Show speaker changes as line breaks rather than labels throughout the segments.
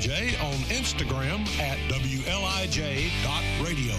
WLIJ on Instagram at WLIJ.radio.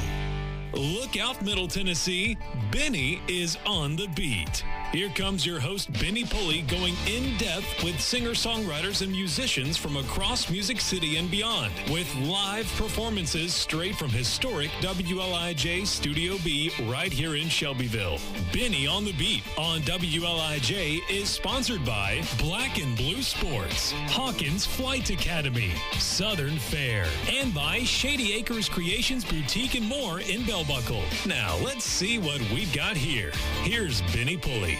Look out, Middle Tennessee. Benny is on the beat. Here comes your host, Benny Pulley, going in-depth with singer-songwriters and musicians from across Music City and beyond, with live performances straight from historic WLIJ Studio B right here in Shelbyville. Benny on the Beat on WLIJ is sponsored by Black and Blue Sports, Hawkins Flight Academy, Southern Fair, and by Shady Acres Creations Boutique and more in Bell Buckle. Now, let's see what we've got here. Here's Benny Pulley.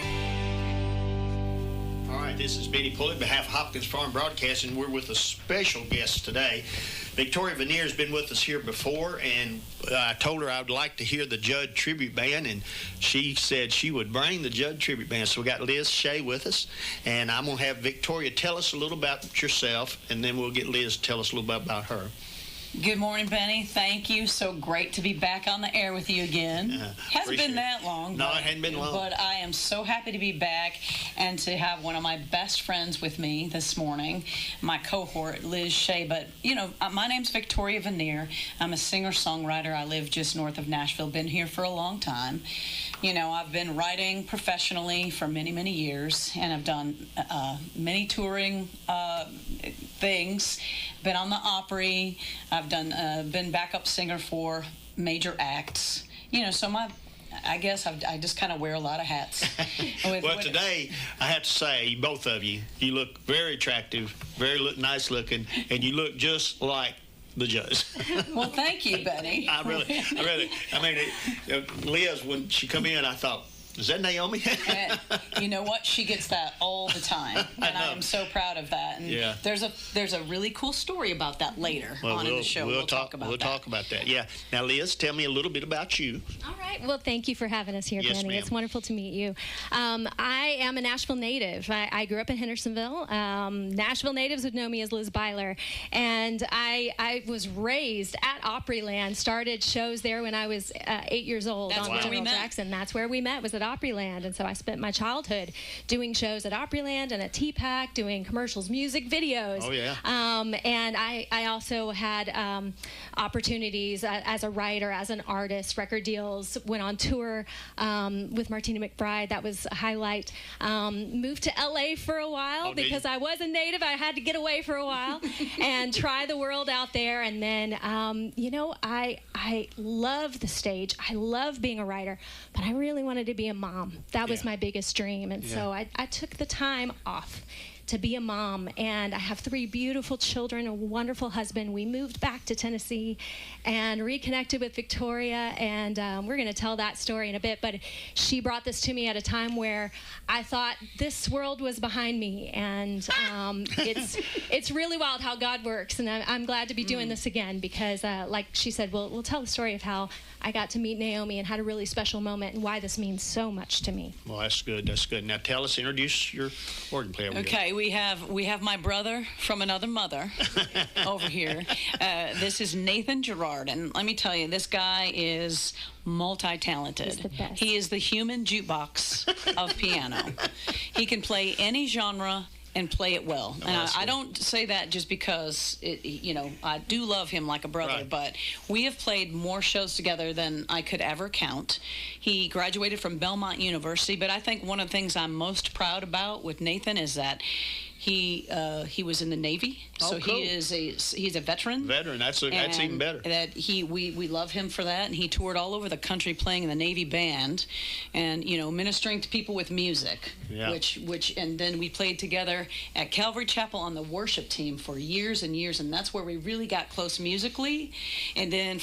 All right, this is Benny Pulley on behalf of Hopkins Farm Broadcasting. We're with a special guest today. Victoria Venier has been with us here before, and I told her I would like to hear the Judd Tribute Band, and she said she would bring the Judd Tribute Band. So we got Liz Shea with us, and I'm going to have Victoria tell us a little about yourself, and then we'll get Liz to tell us a little bit about her.
Good morning, Benny. Thank you. So great to be back on the air with you again. Hasn't been that long.
No, it hadn't been long.
But I am so happy to be back and to have one of my best friends with me this morning, my cohort, Liz Shea. But, you know, my name's Victoria Venier. I'm a singer-songwriter. I live just north of Nashville. Been here for a long time. You know, I've been writing professionally for many, many years, and I've done many touring things. Been on the Opry. I've done been backup singer for major acts. You know, so I guess I just kind of wear a lot of hats.
Well, today, I have to say, both of you, you look very attractive, very nice looking, and you look just like the Judds.
Well, thank you, Benny.
I mean, Liz, when she come in, I thought, is that Naomi?
And you know what? She gets that all the time, and I am so proud of that. And
yeah.
There's a really cool story about that later in the show. We'll talk about that. Yeah. Now, Liz, tell me a little bit about you.
All right. Well, thank you for having us here,
Yes,
Benny.
ma'am.
It's wonderful to meet you. I am a Nashville native. I grew up in Hendersonville. Nashville natives would know me as Liz Byler, and I was raised at Opryland. Started shows there when I was 8 years old.
That's
on
where we
General
met.
Jackson. That's where we met. Was at Opryland, and so I spent my childhood doing shows at Opryland and at TPAC, doing commercials, music videos.
Oh yeah.
And I also had opportunities as a writer, as an artist, record deals. Went on tour with Martina McBride. That was a highlight. Moved to LA for a while because I was a native. I had to get away for a while and try the world out there. And then, you know, I love the stage. I love being a writer, but I really wanted to be a mom. That was my biggest dream. And so I took the time off to be a mom, and I have 3 beautiful children, a wonderful husband. We moved back to Tennessee and reconnected with Victoria, and we're going to tell that story in a bit, but she brought this to me at a time where I thought this world was behind me, and it's really wild how God works, and I'm glad to be doing this again because, like she said, we'll tell the story of how I got to meet Naomi and had a really special moment and why this means so much to me.
Well, that's good. That's good. Now, introduce your organ player.
Okay, we have my brother from another mother over here. This is Nathan Gerard, and let me tell you, this guy is multi-talented.
He's the best.
He is the human jukebox of piano. He can play any genre and play it well.
Oh,
And I don't say that just because, you know, I do love him like a brother,
Right.
but we have played more shows together than I could ever count. He graduated from Belmont University, but I think one of the things I'm most proud about with Nathan is that he was in the Navy, so
cool.
he's a veteran.
That's even better.
That we love him for that, and he toured all over the country playing in the Navy band, and you know, ministering to people with music.
Yeah.
And then we played together at Calvary Chapel on the worship team for years and years, and that's where we really got close musically. And then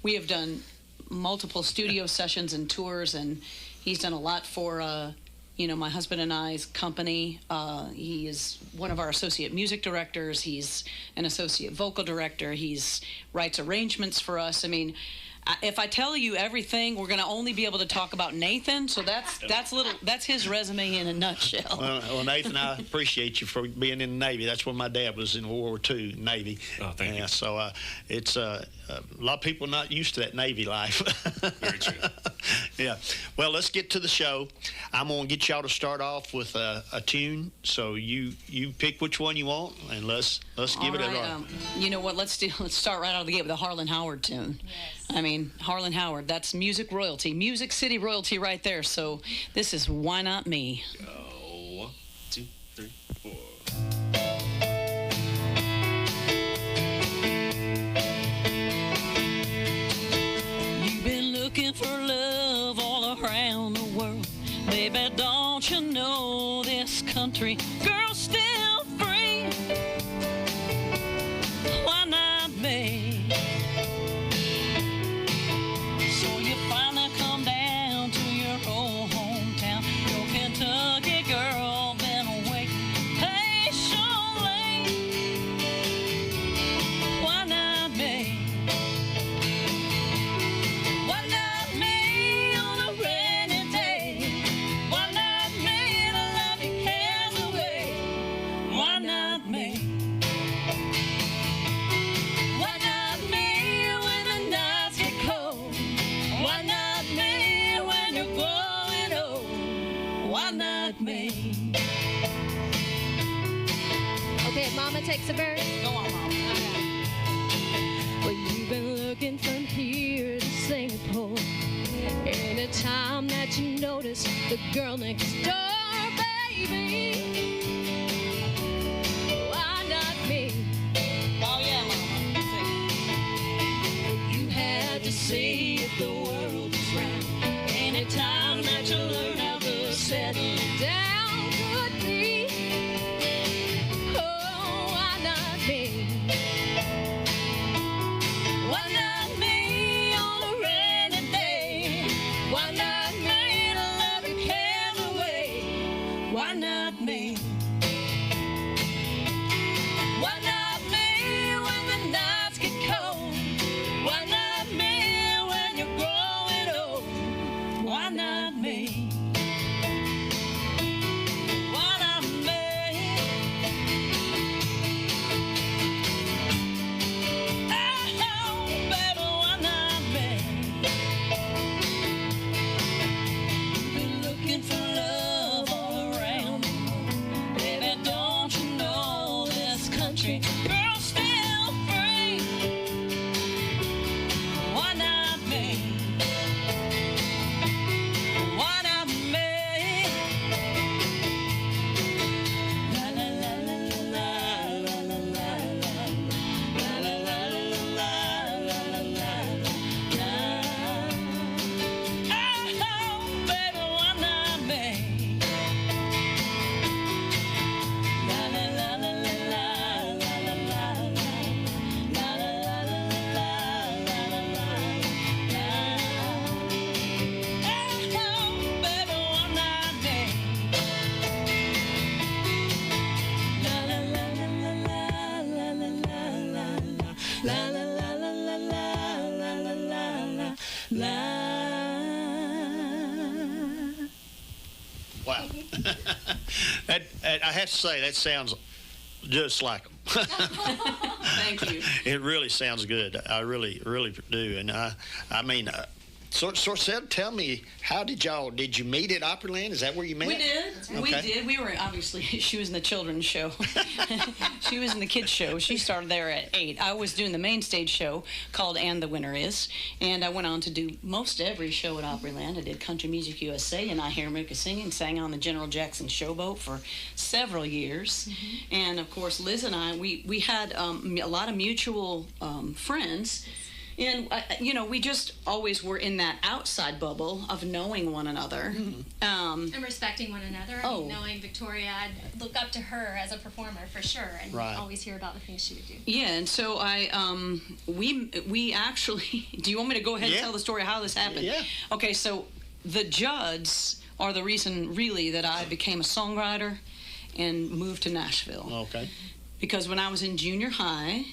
we have done multiple studio sessions and tours, and he's done a lot for. You know, my husband and I's company. He is one of our associate music directors. He's an associate vocal director. He's writes arrangements for us. I mean, if I tell you everything, we're going to only be able to talk about Nathan. So that's his resume in a nutshell.
Well, Nathan, I appreciate you for being in the Navy. That's when my dad was in World War II, Navy.
Oh, thank you.
So it's a lot of people not used to that Navy life.
Very true.
Yeah. Well, let's get to the show. I'm going to get y'all to start off with a tune. So you pick which one you want, and let's give it a run.
You know what? Let's start right out of the gate with a Harlan Howard tune. Yes. I mean, Harlan Howard. That's music royalty, Music City royalty right there. So this is Why Not Me.
Oh, 1, 2, 3, 4.
Looking for love all around the world. Baby, don't you know this country girl's still free? Why not me? So you finally come down to your old hometown. Your Kentucky girl been waiting patiently. Why not me? Why not me on a rainy day? Why not me to love your cares away? Why not me? Why not me when the nights get cold? Why not me when you're growing old? Why not me?
Okay, Mama takes a verse.
Go on, Mom.
Well, you've been looking from here to Singapore. Anytime that you notice the girl next door, baby, why not me?
Oh, yeah, Mama. Sing it.
You had to see if the world is round. Anytime that you learn how to settle down could be. Oh, why not me? Why not me on a rainy day? Why not me to love your cares away? Why not me? Why not me when the nights get cold? Why not me when you're growing old? Why not me? Why not me? Oh, baby, why not me? You've been looking for love all around. Baby, don't you know this country girl's still free? Why not me? Why not me? La la la la la la la la la la la la la la. Oh, baby, why not me? La la la la la la la la la la la la la oh, baby, why not me? La la la la la la la la la la la la la la la la la.
Wow. I have to say, that sounds just like them.
Thank you.
It really sounds good. I really do. And I mean, tell me, how did you meet at Opryland? Is that where you met?
We did.
Okay.
We did. We were obviously, she was in the children's show. She was in the kids' show. She started there at 8. I was doing the main stage show called And the Winner Is. And I went on to do most every show at Opryland. I did Country Music USA and I Hear America Singing, sang on the General Jackson Showboat for several years. Mm-hmm. And of course, Liz and I, we had a lot of mutual friends. And, we just always were in that outside bubble of knowing one another.
And respecting one another. I
Oh.
mean, knowing Victoria, I'd look up to her as a performer for sure, and
Right.
always hear about the things she would do.
Yeah, and so we actually, do you want me to go ahead and
Yeah.
tell the story of how this happened?
Yeah.
Okay, so the Judds are the reason really that I became a songwriter and moved to Nashville.
Okay.
Because when I was in junior high,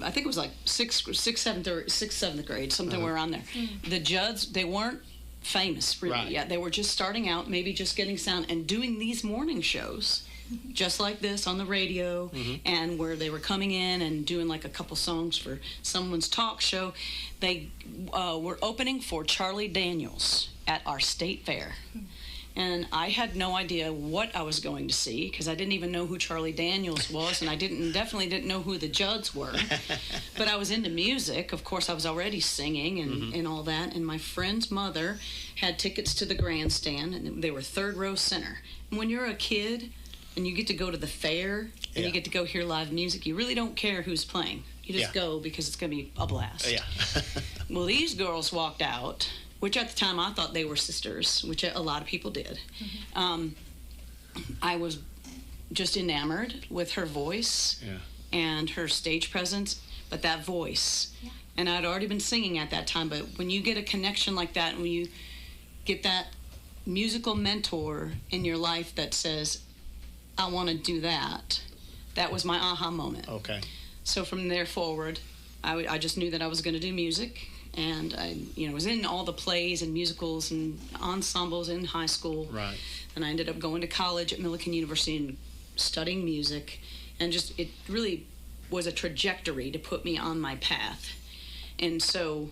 I think it was like sixth, seventh grade, somewhere around there. The Judds, they weren't famous really
Right.
yet. They were just starting out, maybe just getting sound and doing these morning shows, just like this on the radio, and where they were coming in and doing like a couple songs for someone's talk show. They were opening for Charlie Daniels. at our state fair. And I had no idea what I was going to see because I didn't even know who Charlie Daniels was, and I definitely didn't know who the Judds were. But I was into music. Of course, I was already singing and all that. And my friend's mother had tickets to the grandstand, and they were third row center. And when you're a kid and you get to go to the fair and you get to go hear live music, you really don't care who's playing. You just go because it's going to be a blast. Well, these girls walked out, which at the time I thought they were sisters, which a lot of people did. I was just enamored with her voice and her stage presence, but that voice. And I'd already been singing at that time, but when you get a connection like that, when you get that musical mentor in your life that says, I want to do that, that was my aha moment.
Okay.
So from there forward, I just knew that I was going to do music. And I, was in all the plays and musicals and ensembles in high school.
Right.
And I ended up going to college at Millikan University and studying music. And just, it really was a trajectory to put me on my path. And so,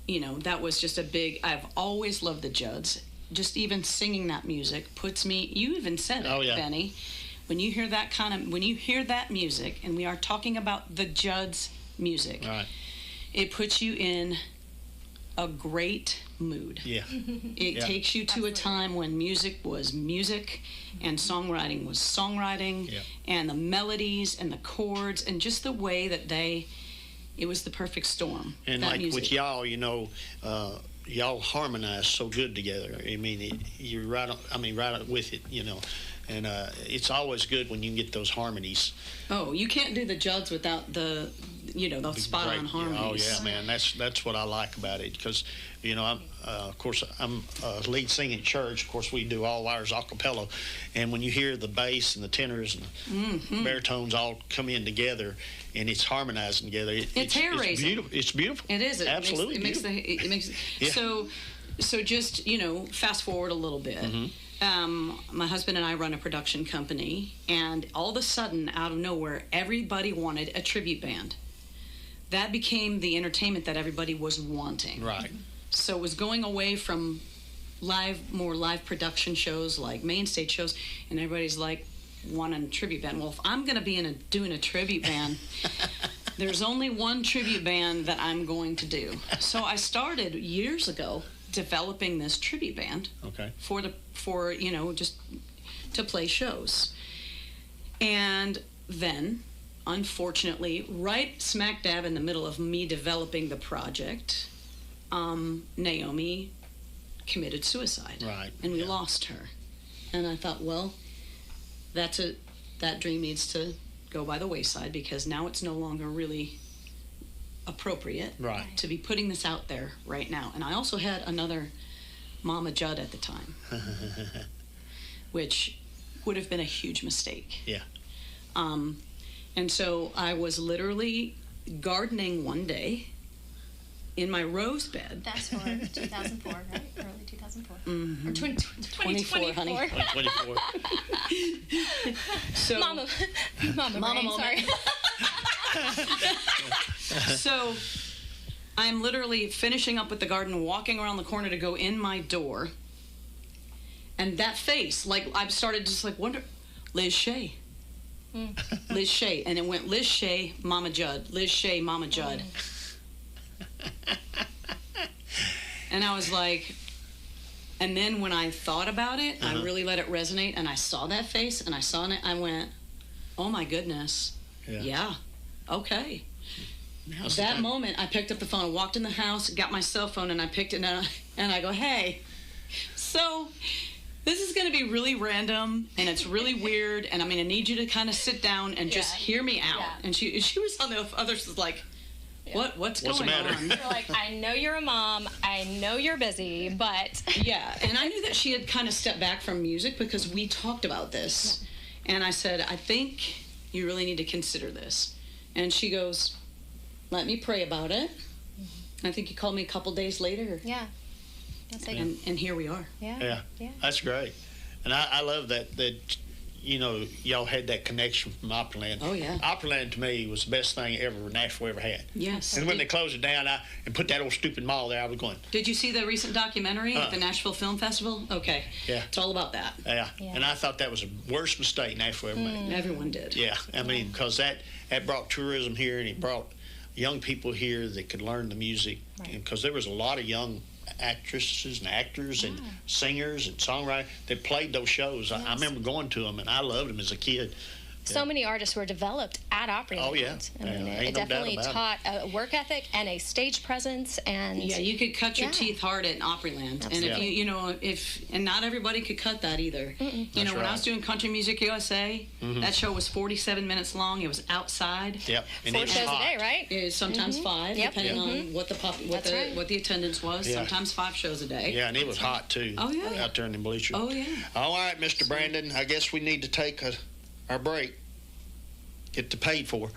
that was just I've always loved the Judds. Just even singing that music puts me, you even said it, Benny. When you hear that music, and we are talking about the Judds music,
right,
it puts you in a great mood.
Yeah.
It takes you to a time when music was music and songwriting was songwriting, and the melodies and the chords and just the way that it was the perfect storm.
And like music. With y'all, y'all harmonize so good together. I mean, you're right with it, and it's always good when you can get those harmonies. Oh, you can't do the Judds without the spot-on harmonies. Oh yeah, man, that's what I like about it, because I'm of course I'm lead singing at church. Of course, we do all ours a cappella, and when you hear the bass and the tenors and the baritones all come in together and it's harmonizing together, it's hair-raising. Beautiful. It's beautiful. It is. Absolutely. It makes so just fast forward a little bit. My husband and I run a production company, and all of a sudden, out of nowhere, everybody wanted a tribute band. That became the entertainment that everybody was wanting. Right. So it was going away from more live production shows, like main stage shows, and everybody's like wanting a tribute band. Well, if I'm going to be doing a tribute band, there's only one tribute band that I'm going to do. So I started years ago developing this tribute band for just to play shows. And then, unfortunately, right smack dab in the middle of me developing the project, Naomi committed suicide. Right. And we lost her. And I thought, well, that dream needs to go by the wayside, because now it's no longer really appropriate to be putting this out there right now. And I also had another Mama Judd at the time, which would have been a huge mistake. Yeah. And so I was literally gardening one day in my rose bed.
That's for 2004, right? Early 2004.
Mm-hmm.
Or 2024, honey.
2024.
So, Mama brain, sorry.
So I'm literally finishing up with the garden, walking around the corner to go in my door, and that face, I started just wonder, Liz Shea. Liz Shea. And it went Liz Shea, Mama Judd. Liz Shea, Mama Judd. And I was like, and then when I thought about it, I really let it resonate, and I saw that face, and I saw it, I went, oh my goodness. Yeah. Okay. That moment, I picked up the phone, walked in the house, got my cell phone, and I picked it up, and I go, hey, so this is going to be really random, and it's really weird, and I'm going to need you to kind of sit down and just hear me out. Yeah. And she was on the other side, like, what's going on?
You're like, I know you're a mom, I know you're busy, but...
Yeah, and I knew that she had kind of stepped back from music because we talked about this. Yeah. And I said, I think you really need to consider this. And she goes, let me pray about it. Mm-hmm. I think you called me a couple days later.
Yeah.
And here we are.
Yeah.
That's great. And I love that you know, y'all had that connection from Opryland.
Oh, yeah.
Opryland, to me, was the best thing Nashville ever had.
Yes.
And when they closed it down and put that old stupid mall there, I was going.
Did you see the recent documentary at the Nashville Film Festival? Okay.
Yeah.
It's all about that.
Yeah. And I thought that was the worst mistake Nashville ever made.
Everyone did.
Yeah. I mean, because that brought tourism here, and it brought young people here that could learn the music. Because there was a lot of young actresses and actors and singers and songwriters that played those shows. Yes. I remember going to them, and I loved them as a kid.
So many artists were developed at Opryland.
Oh, yeah.
I mean, it definitely taught a work ethic and a stage presence. And
yeah, you could cut your teeth hard at Opryland.
Absolutely.
And and not everybody could cut that either. You know, when I was doing Country Music USA, that show was 47 minutes long. It was outside.
Yep. And
4 shows a day, right?
It was sometimes 5, depending on what the attendance was.
Yeah.
Sometimes 5 shows a day.
Yeah, and it was hot too.
Oh, yeah.
Out there in the bleachers.
Oh, yeah.
All right, Mr. Brandon, I guess we need to take our break. Get the paid for.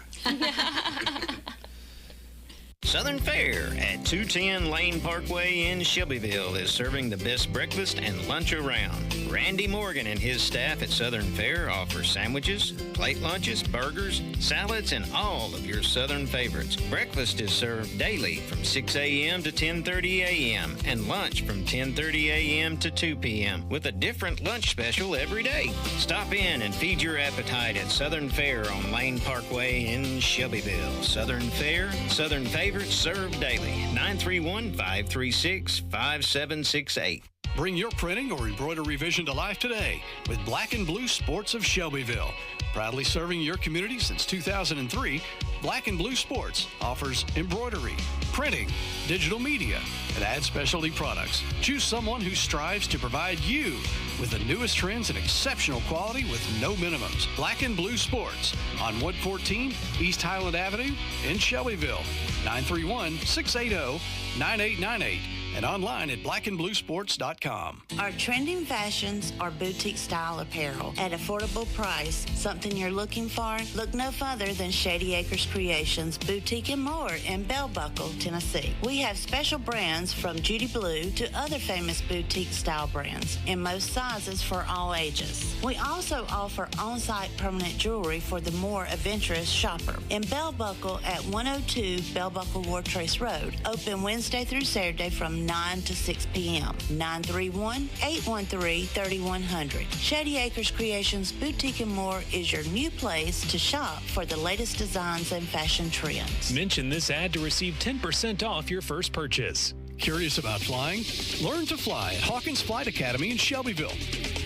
Southern Fare at 210 Lane Parkway in Shelbyville is serving the best breakfast and lunch around. Randy Morgan and his staff at Southern Fare offer sandwiches, plate lunches, burgers, salads, and all of your Southern favorites. Breakfast is served daily from 6 a.m. to 10:30 a.m. and lunch from 10:30 a.m. to 2 p.m. with a different lunch special every day. Stop in and feed your appetite at Southern Fare on Lane Parkway in Shelbyville. Southern Fare, Southern favorites served daily. 931-536-5768.
Bring your printing or embroidery vision to life today with Black and Blue Sports of Shelbyville. Proudly serving your community since 2003, Black and Blue Sports offers embroidery, printing, digital media, and ad specialty products. Choose someone who strives to provide you with the newest trends and exceptional quality with no minimums. Black and Blue Sports on Wood 14, East Highland Avenue in Shelbyville. 931-680-9898 and online at blackandbluesports.com.
Our trending fashions are boutique style apparel at affordable price. Something you're looking for? Look no further than Shady Acres Creations Boutique and More in Bell Buckle, Tennessee. We have special brands from Judy Blue to other famous boutique style brands in most sizes for all ages. We also offer on-site permanent jewelry for the more adventurous shopper. In Bell Buckle at 102 Bell Buckle Wartrace Road. Open Wednesday through Saturday from 9 to 6 p.m. 931-813-3100. Shady Acres Creations Boutique and More is your new place to shop for the latest designs and fashion trends.
Mention this ad to receive 10% off your first purchase.
Curious about flying? Learn to fly at Hawkins Flight Academy in Shelbyville.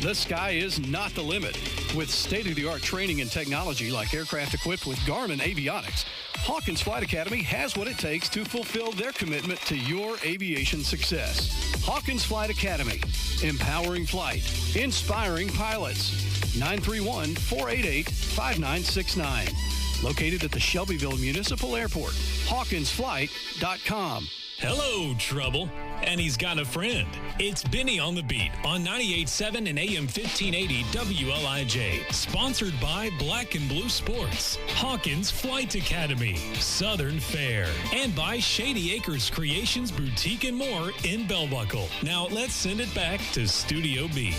The sky is not the limit. With state-of-the-art training and technology like aircraft equipped with Garmin avionics, Hawkins Flight Academy has what it takes to fulfill their commitment to your aviation success. Hawkins Flight Academy, empowering flight, inspiring pilots. 931-488-5969. Located at the Shelbyville Municipal Airport. HawkinsFlight.com.
Hello, Trouble. And he's got a friend. It's Benny on the Beat on 98.7 and AM 1580 WLIJ. Sponsored by Black and Blue Sports, Hawkins Flight Academy, Southern Fare, and by Shady Acres Creations Boutique and More in Bell Buckle. Now let's send it back to Studio B.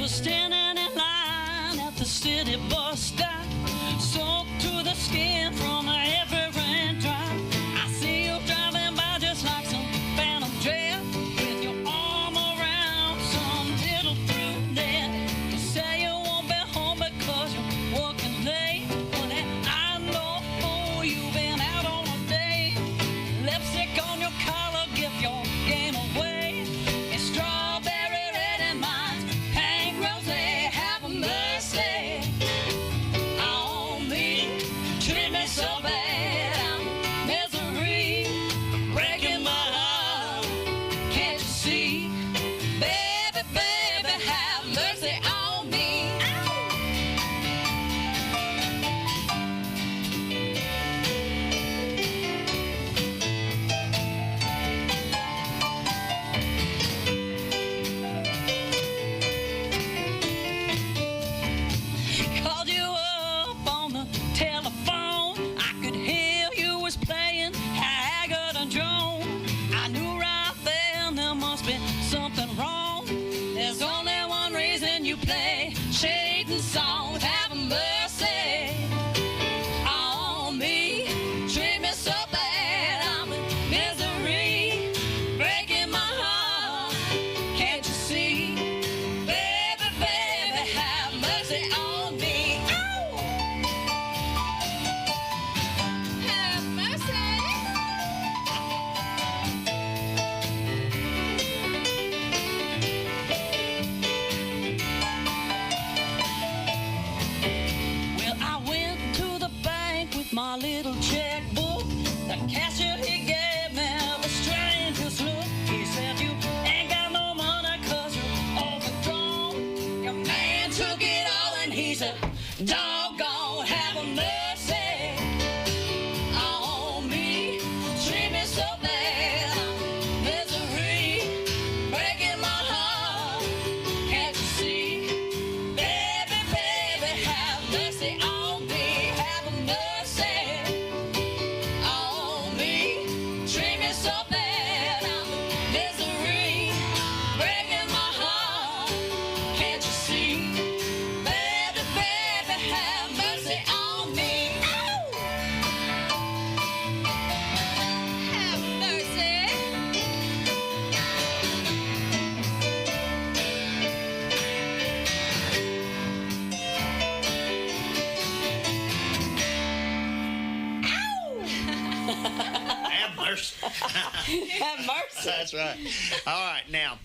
Standing in line at the city bus stop, soaked to the skin from every raindrop. I see you driving by just like some phantom jet, with your arm around some little through net. You say you won't be home because you're working late, but I know you've been out on a date. Lipstick on your collar, give your game away. It's strawberry red and mine. Have mercy on me. Treat me so bad, I'm misery, breaking my heart. Can't you see, baby, baby, have mercy on me. gone have mercy on me. Treat me so bad, I'm in misery, breaking my heart. Can't you see? Baby, baby, have mercy on me. Ow! Have mercy. Well, I went to the bank with my little checkbook. The cashier, he gave me the strangest look. He said, you ain't got no money 'cause you're overdrawn. Your man took it all and he said, doggone, have mercy on me. Treat me so bad, I'm misery, breaking my heart. Can't you see? Baby, baby, have mercy on me. Have mercy on me. Treat me so bad, I'm misery, breaking my heart. Can't you see? Baby, baby, have mercy on me. Ow! Have mercy.
Have mercy.
Have mercy.
That's right. All right, now,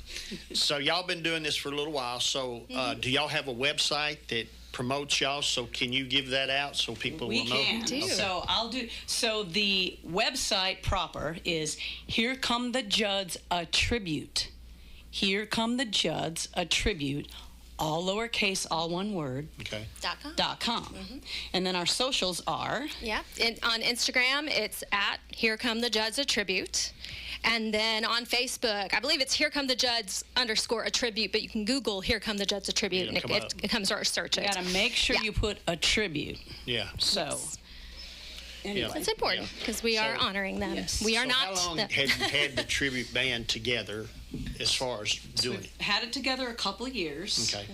so y'all been doing this for a little while. So, do y'all have a website that promotes y'all? So, can you give that out so people
We
will know?
can.
do.
So I'll do. So the website proper is Here Come the Judds, a tribute. Here Come the Judds, a tribute. All lowercase, all one word.
Okay.
.com. And then our socials are.
Yeah, on Instagram, it's at Here Come the Judds a Tribute. And then on Facebook, I believe it's Here Come the Judds _a tribute, but you can Google Here Come the Judds a Tribute,
It'll
and
come up.
it comes or search it.
You gotta make sure
Yeah.
you put a tribute.
Yeah.
So. Anyway.
It's important because we are
So-
honoring them.
Yes.
We are
So
not.
how long have you had the tribute band together as far as doing it?
We've had it together a couple of years.
Okay.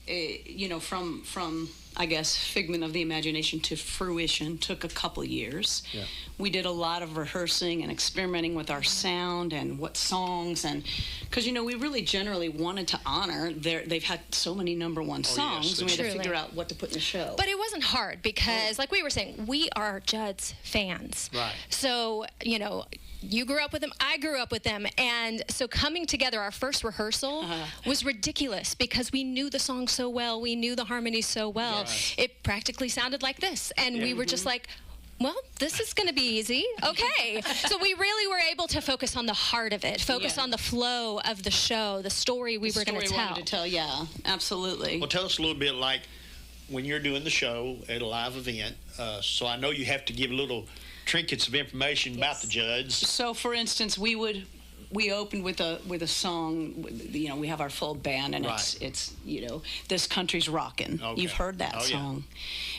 You know, from I guess figment of the imagination to fruition took a couple of years.
Yeah.
We did a lot of rehearsing and experimenting with our sound and what songs, and because you know we really generally wanted to honor they've had so many number one songs.
yes,
We had to
Truly.
figure out what to put in the show.
But it wasn't hard because, like we were saying, we are Judds fans.
Right.
So, you know, you grew up with them, I grew up with them. And so coming together, our first rehearsal was ridiculous because we knew the song so well. We knew the harmonies so well.
Right.
It practically sounded like this. And we were just like, well, this is going to be easy. Okay. So we really were able to focus on the heart of it, focus
Yeah.
on the flow of the show, the story we were going to
Story we
tell.
wanted to tell, yeah, absolutely.
Well, tell us a little bit like when you're doing the show at a live event. So I know you have to give little trinkets of information about the Judds.
So, for instance, we opened with a song. You know, we have our full band, and
Right.
it's you know, This Country's Rockin'.
Okay.
You've heard that
Oh, yeah.
song,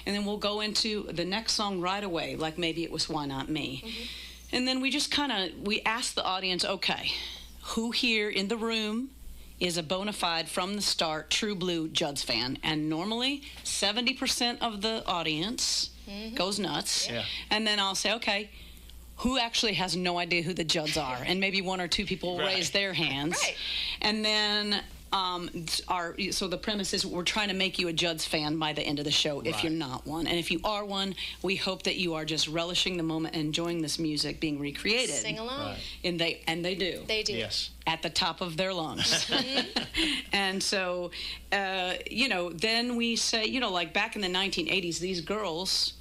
and then we'll go into the next song right away. Like maybe it was Why Not Me, and then we just we ask the audience, okay, who here in the room is a bona fide from the start true blue Judds fan? And normally 70% of the audience goes nuts.
Yeah.
And then I'll say, okay, who actually has no idea who the Judds are? And maybe one or two people
Right.
raise their hands.
Right.
And then so the premise is we're trying to make you a Judds fan by the end of the show if
Right.
you're not one. And if you are one, we hope that you are just relishing the moment and enjoying this music being recreated.
Sing along.
Right.
And they do.
They do.
Yes.
At the top of their lungs. And so, you know, then we say, you know, like back in the 1980s, these girls,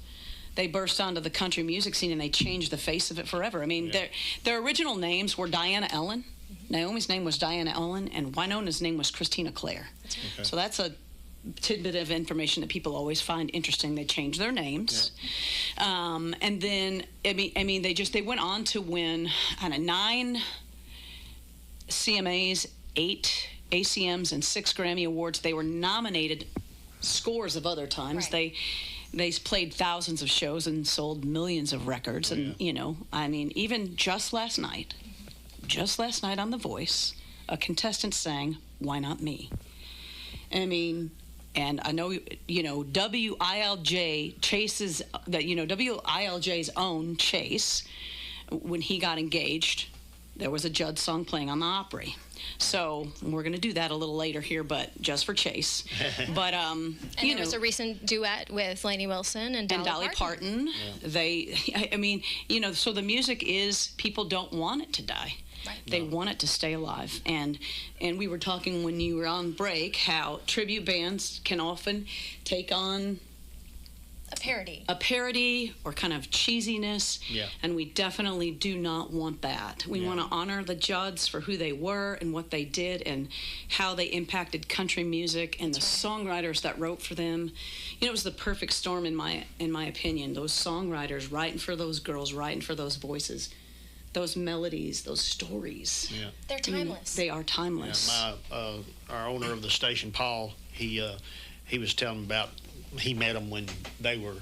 they burst onto the country music scene and they changed the face of it forever. I mean,
Yeah.
their original names were Diana Ellen. Naomi's name was Diana Ellen, and Winona's name was Christina Clare.
Okay.
So that's a tidbit of information that people always find interesting. They change their names. And then, I mean, they went on to win, 9 CMAs, 8 ACMs, and 6 Grammy Awards. They were nominated scores of other times.
Right.
They played thousands of shows and sold millions of records. And, you know, I mean, even just last night on The Voice, a contestant sang, Why Not Me? I mean, And I know, WILJ chases that, WILJ's own Chase, when he got engaged, there was a Judds song playing on the Opry. So we're going to do that a little later here, but just for Chase. But
and there was a recent duet with Lainey Wilson and Dolly
Parton. Yeah. So the music is, people don't want it to die. Right. They want it to stay alive. And we were talking when you were on break how tribute bands can often take on a parody or kind of cheesiness. Yeah. And we definitely do not want that. We want to honor the Judds for who they were and what they did and how they impacted country music and the songwriters that wrote for them. It was the perfect storm in my opinion. Those songwriters writing for those girls, writing for those voices, those melodies, those stories. Yeah.
They're timeless.
They are timeless.
Yeah, our owner of the station, Paul, he was telling me about, he met them when they were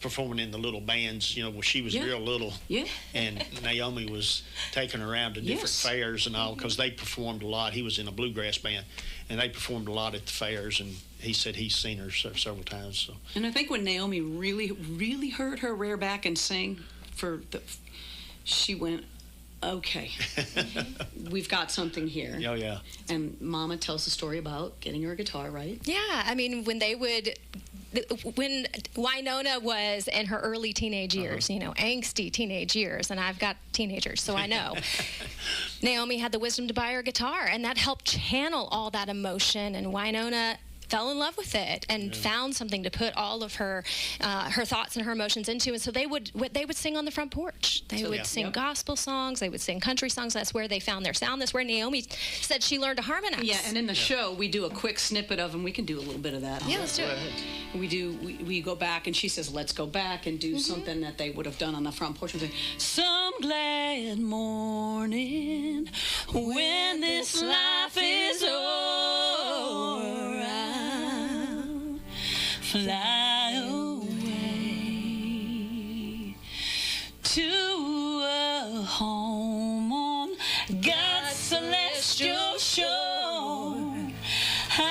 performing in the little bands, when she was real little. Yeah. And Naomi was taking her around to different fairs and all, because they performed a lot. He was in a bluegrass band, and they performed a lot at the fairs, and he said he's seen her several times. So. And
I think when Naomi really, really heard her rear back and sing she went, okay, we've got something here. Oh, yeah. And Mama tells the story about getting her a guitar, right?
Yeah, when Winona was in her early teenage years, angsty teenage years, and I've got teenagers, so I know. Naomi had the wisdom to buy her a guitar, and that helped channel all that emotion, and Winona fell in love with it and found something to put all of her thoughts and her emotions into. And so they would sing on the front porch. They would sing gospel songs. They would sing country songs. That's where they found their sound. That's where Naomi said she learned to harmonize.
Yeah, and in the show, we do a quick snippet of them. We can do a little bit of that.
Yeah, let's do it.
We go back, and she says, let's go back and do something that they would have done on the front porch. And say, some glad morning when this life is over, fly away to a home on God's celestial shore. I'll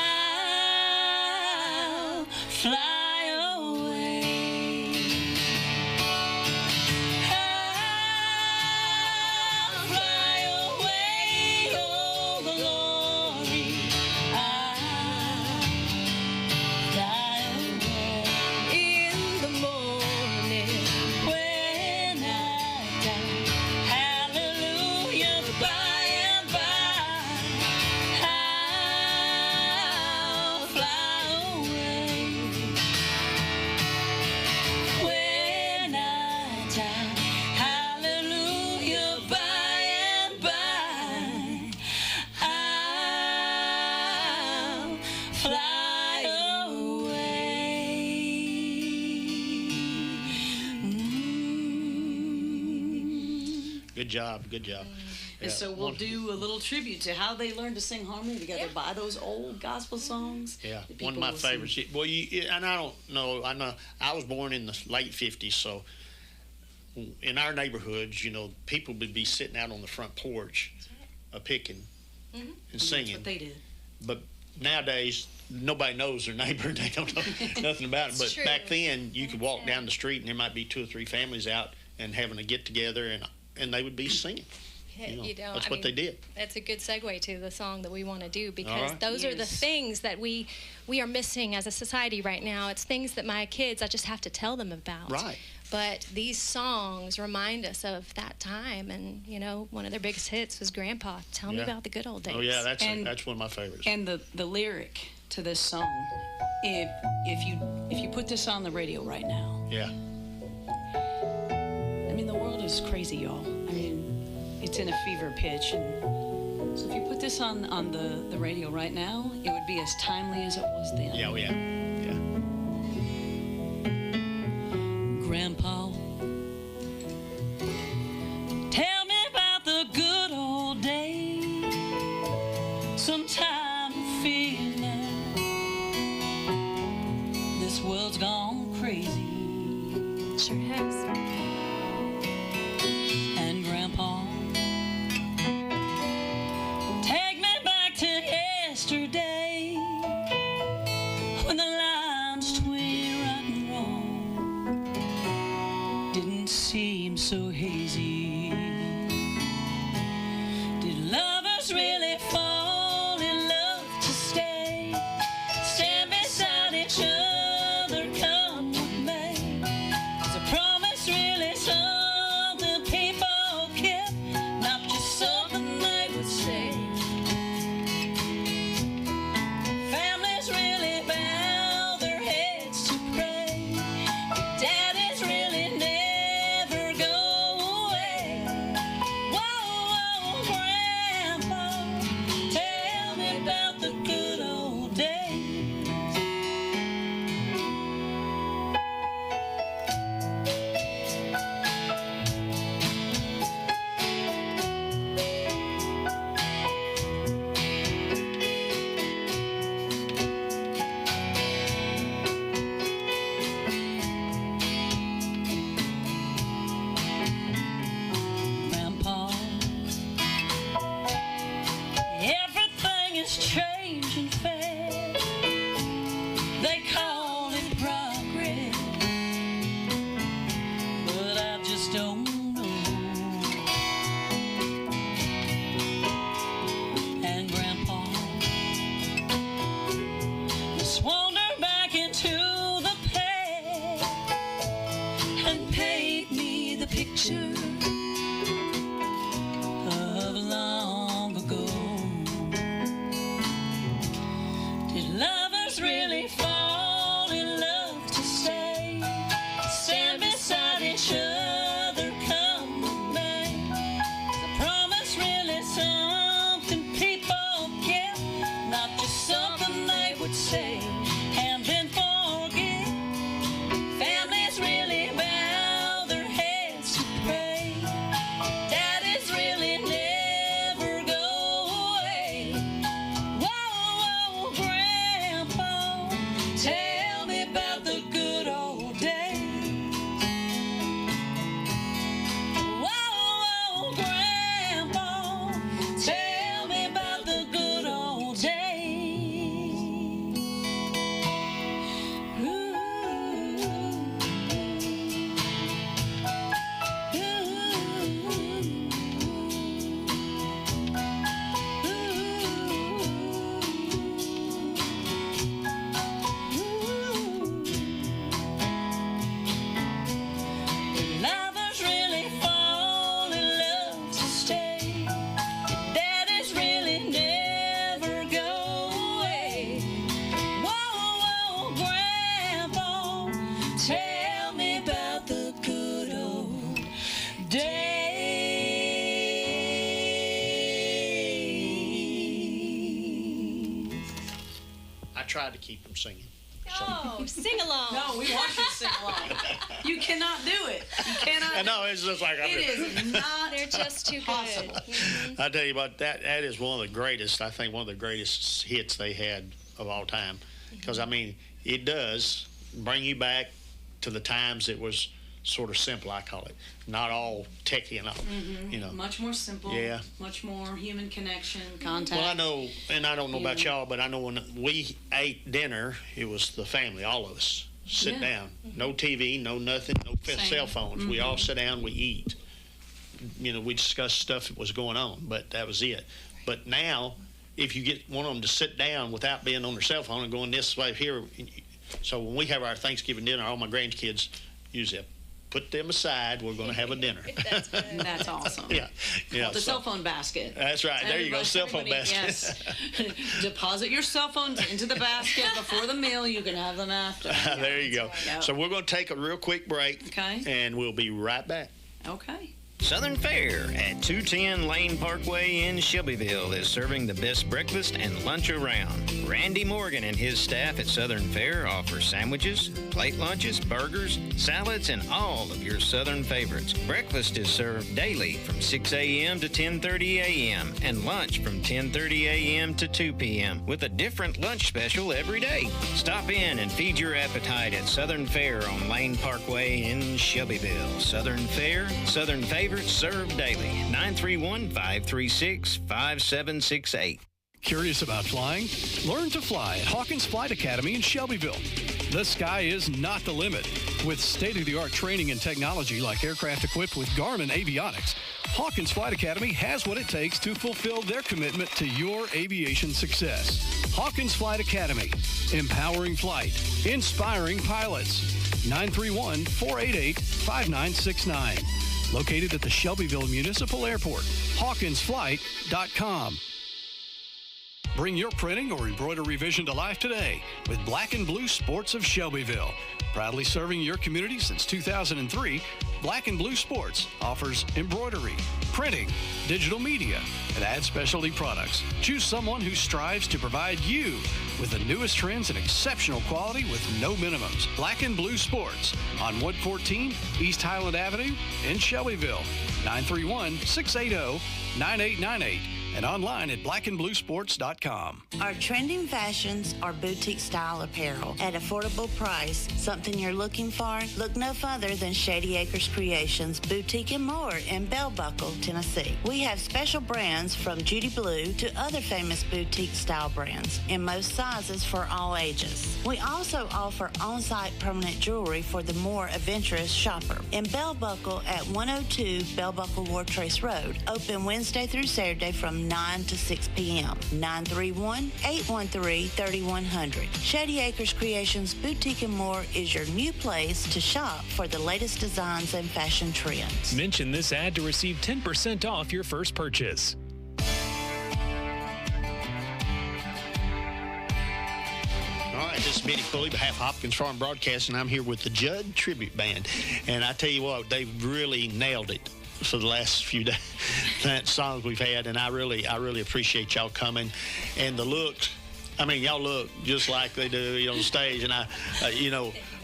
fly away. I'll fly away, oh glory.
Good job.
And so we'll do a little tribute to how they learned to sing harmony together by those old gospel songs. Yeah,
one of my favorites. Well, and I don't know. I know I was born in the late '50s, so in our neighborhoods, people would be sitting out on the front porch, picking and singing.
That's what they did.
But nowadays, nobody knows their neighbor. They don't know nothing about it. But back then, you could walk down the street, and there might be 2 or 3 families out and having a get together, and they would be singing. That's what they did.
That's a good segue to the song that we want to do, because those are the things that we are missing as a society right now. It's things that my kids, I just have to tell them about. Right. But these songs remind us of that time, and one of their biggest hits was "Grandpa, Tell Me About the Good Old Days."
Oh yeah, that's one of my favorites.
And the lyric to this song, if you put this on the radio right now, the world is crazy, y'all. It's in a fever pitch, and so if you put this on the radio right now, it would be as timely as it was then.
Yeah, yeah.
Grandpa, tell me about the good old days. Sometime I'm feeling this world's gone crazy.
Sure has.
And Grandpa, take me back to yesterday. seems so hazy. Did lovers really fall in love to stay? Stand beside each other, come what may. Is a promise really something people keep, not just something they would say? Families really bow their heads to pray. Daddies really never go away. Whoa, whoa, Grandpa, tell me about the good old days. Grandpa, everything is changing fast. They call it progress, but I just don't know. And Grandpa, let's wander back into the past and paint me the picture of long ago. Did lovers really fall in love to stay? Stand beside each other, come what may. Is a promise really something people get, not just something they would say and then forget? Families really bow their heads to pray. Daddies really never go away. Whoa, whoa, Grandpa, tell me about the good old days. Whoa, whoa, Grandpa, tell me about the good old days. Ooh. Lovers really fall in love to stay. Daddies really never go away. Whoa, whoa, Grandpa, tell me about the good old days.
I tried to keep them singing.
Oh, sing along.
No, we want you to sing along. You cannot do it. You cannot.
I know, it's just like,
It is not.
They're just too
Possible.
good.
I tell you what, that is one of the greatest, I think one of the greatest hits they had of all time. Because, I mean, it does bring you back to the times it was sort of simple, I call it. Not all techie and all, you know.
Much more simple.
Yeah.
Much more human connection, contact.
Well, I know, and I don't know about y'all, but I know when we ate dinner, it was the family, all of us, sit
Yeah.
down. No TV, no nothing, no cell phones. We all sit down, we eat. You know, we discuss stuff that was going on, but that was it. But now, if you get one of them to sit down without being on their cell phone and going this way here, so when we have our Thanksgiving dinner, all my grandkids usually put them aside. We're going to have a dinner.
That's awesome.
Yeah.
Well, the cell phone basket.
That's right. There you go. Cell phone basket.
Yes. Deposit your cell phones into the basket before the meal. You can have them after.
There you go. So we're going to take a real quick break.
Okay.
And we'll be right back.
Okay.
Southern Fare at 210 Lane Parkway in Shelbyville is serving the best breakfast and lunch around. Randy Morgan and his staff at Southern Fare offer sandwiches, plate lunches, burgers, salads, and all of your Southern favorites. Breakfast is served daily from 6 a.m. to 10:30 a.m. and lunch from 10:30 a.m. to 2 p.m. with a different lunch special every day. Stop in and feed your appetite at Southern Fare on Lane Parkway in Shelbyville. Southern Fare, Southern favorites served daily. 931-536-5768.
Curious about flying? Learn to fly at Hawkins Flight Academy in Shelbyville. The sky is not the limit. With state-of-the-art training and technology like aircraft equipped with Garmin avionics, Hawkins Flight Academy has what it takes to fulfill their commitment to your aviation success. Hawkins Flight Academy, empowering flight, inspiring pilots. 931-488-5969. Located at the Shelbyville Municipal Airport. HawkinsFlight.com. Bring your printing or embroidery vision to life today with Black and Blue Sports of Shelbyville. Proudly serving your community since 2003, Black and Blue Sports offers embroidery, printing, digital media, and ad specialty products. Choose someone who strives to provide you with the newest trends and exceptional quality with no minimums. Black and Blue Sports on Wood 14, East Highland Avenue in Shelbyville. 931-680-9898 and online at blackandbluesports.com.
Our trending fashions are boutique style apparel at affordable price. Something you're looking for? Look no further than Shady Acres Creations Boutique and More in Bell Buckle, Tennessee. We have special brands from Judy Blue to other famous boutique style brands in most sizes for all ages. We also offer on-site permanent jewelry for the more adventurous shopper. In Bell Buckle at 102 Bell Buckle War Trace Road. Open Wednesday through Saturday from 9 to 6 p.m. 931-813-3100. Shady Acres Creations Boutique and More is your new place to shop for the latest designs and fashion trends.
Mention this ad to receive 10% off your first purchase.
All right, this is Benny Pulley, behalf of Hopkins Farm Broadcasting. I'm here with the Judd Tribute Band. And I tell you what, they've really nailed it for the last few songs we've had, and I really appreciate y'all coming. And the looks, I mean, y'all look just like they do on stage. And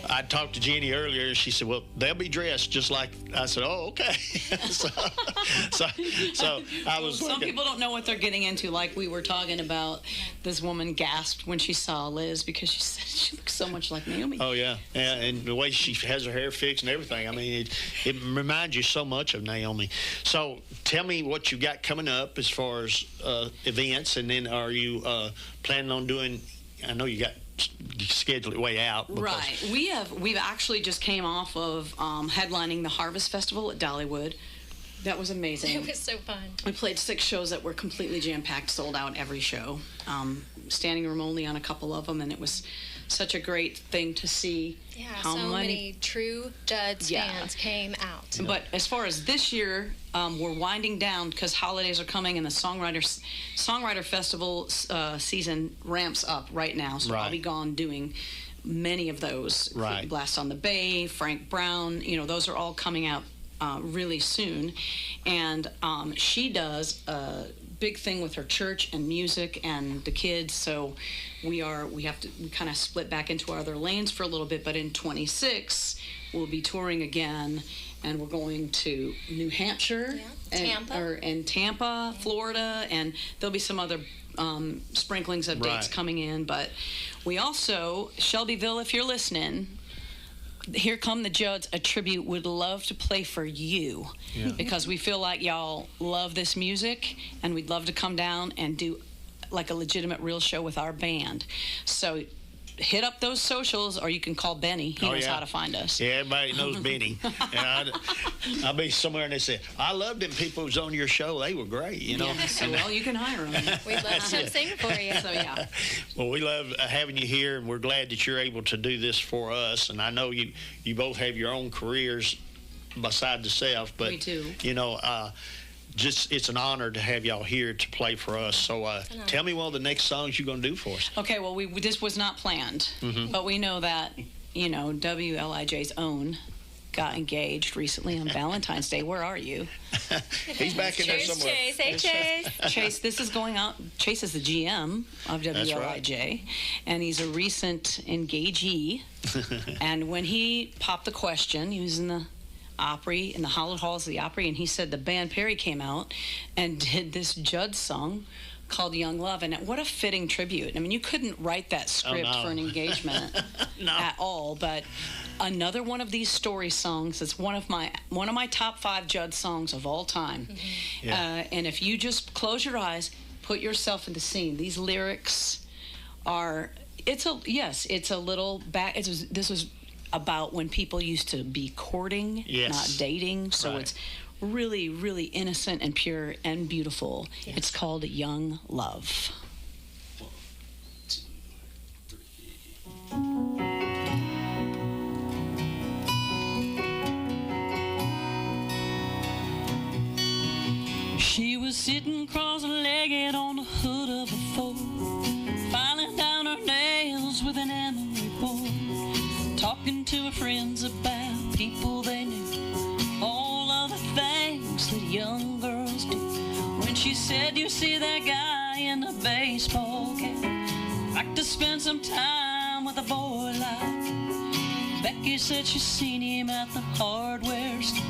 I talked to Jenny earlier, and she said, well, they'll be dressed just like, I said, oh, okay. so I was
Some people don't know what they're getting into. Like we were talking about, this woman gasped when she saw Liz because she said she looks so much like Naomi.
Oh, yeah. And the way she has her hair fixed and everything. I mean, it reminds you so much of Naomi. So tell me what you got coming up as far as events, and then are you planning on doing, I know you got schedule it way out.
Right. We've actually just came off of headlining the Harvest Festival at Dollywood. That was amazing.
It was so fun.
We played 6 shows that were completely jam-packed, sold out every show. Standing room only on a couple of them, and it was such a great thing to see.
Yeah, how many true Judds fans came out.
But as far as this year, we're winding down because holidays are coming, and the Songwriter Festival season ramps up right now. So I'll be gone doing many of those.
Right.
Blast on the Bay, Frank Brown, those are all coming out really soon. And she does a big thing with her church and music and the kids, so we kind of split back into our other lanes for a little bit. But in 26 we'll be touring again, and we're going to New Hampshire, Tampa, Florida, and there'll be some other sprinklings of dates coming in. But we also, Shelbyville, if you're listening, Here Come the Judds, a tribute, would love to play for you because we feel like y'all love this music, and we'd love to come down and do like a legitimate real show with our band. So hit up those socials, or you can call Benny. He knows how to find us.
Yeah, everybody knows Benny. I'll be somewhere and they say, I loved them people who was on your show. They were great,
So, well, you can hire them.
We'd love to come sing for you.
So, yeah.
Well, we love having you here, and we're glad that you're able to do this for us. And I know you both have your own careers beside yourself, but
we do.
It's an honor to have y'all here to play for us. So tell me one of the next songs you're going to do for us.
Okay, well, this was not planned, but we know that, WLIJ's own got engaged recently on Valentine's Day. Where are you?
He's back in there somewhere.
Chase. Hey, Chase.
Chase, this is going out. Chase is the GM of WLIJ,
That's right.
and he's a recent engagee. And when he popped the question, he was in the Opry, in the Hallowed Halls of the Opry, and he said the band Perry came out and did this Judds song called Young Love. And what a fitting tribute. I mean, you couldn't write that script for an engagement at all, but another one of these story songs is one of my top 5 Judds songs of all time. And if you just close your eyes, put yourself in the scene, these lyrics are, It's a little back. This was about when people used to be courting,
Yes.
not dating. So
Right.
it's really, really innocent and pure and beautiful.
Yes.
It's called Young Love.
She was sitting cross-legged on the hood of a Ford, filing down her nails with an emery board, talking to her friends about people they knew, all of the things that young girls do. When she said, "You see that guy in the baseball cap, like to spend some time with a boy like you." Becky said she's seen him at the hardware store.